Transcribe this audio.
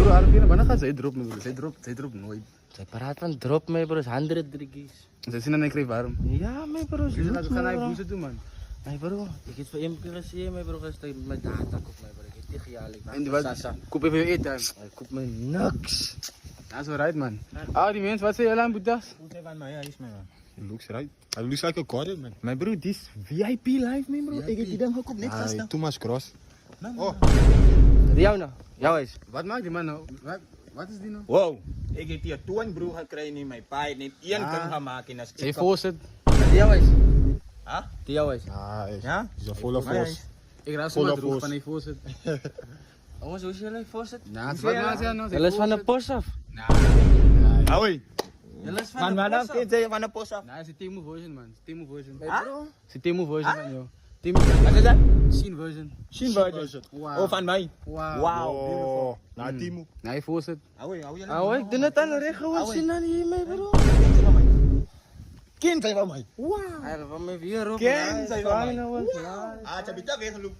bro, Arvina, wanneer gaat zij droppen, bro? Zij dropt nooit. Zij paraat van drop mij bro, is 100 driekies. Zij zien dan ik kreeg warm. Ja, mijn bro, Dus laten we gaan naar boezen doen, man. Mijn bro, ik heb voor 1 keer gezien, mijn bro, als ik mijn data koop, mijn bro. Ik heb tegen jou, ik En die wat? Koop even je eten. Ik koop me niks. Dat is wel right, man. Ah, die mensen, wat zei je aan boetas? Hoe zijn van mij? Ja, is mij man. It looks right. It looks like a corner, man. Mijn bro, dit is VIP live, mijn bro. Ik heb die dan gekoopt, net vast. Too much cross. Oh, Jou nou, jou is. wat maakt die man nou? Wat is die nou? Wow. Ik heb hier 2 broer gekregen in mijn paai. Niet 1 Ah. kan gaan maken. Als Zij voorzet. Die jou is. Huh? Die jou is. Nice. Ja? He's a full of force. Ik raad Full zo of droeg force. van die voorzet. Jongens, hoe is jullie voorzet? Nou, wat maakt zij nou? Jullie is van de post af. Hoi. Jullie is Van van de waar dan? post af. Kind je van de post af? Nou, het is Temu version, man. Temu version. Hey, bro. Het is Temu version, man, joh. Temu Wat is dat? Shin version. Shin version. Wow. Oh, van mij. Wow. Wauw, beautiful. Oh, nah, Timo. Nee, voorzet. Hoi, hou je Oh, ik doe het aan de recht gewoon zien naar die mee bro. Kind zijn van mij. Eigenlijk van mijn vier op. Ken, zei van mij. mij. Ah, heb je dat weer gelopen?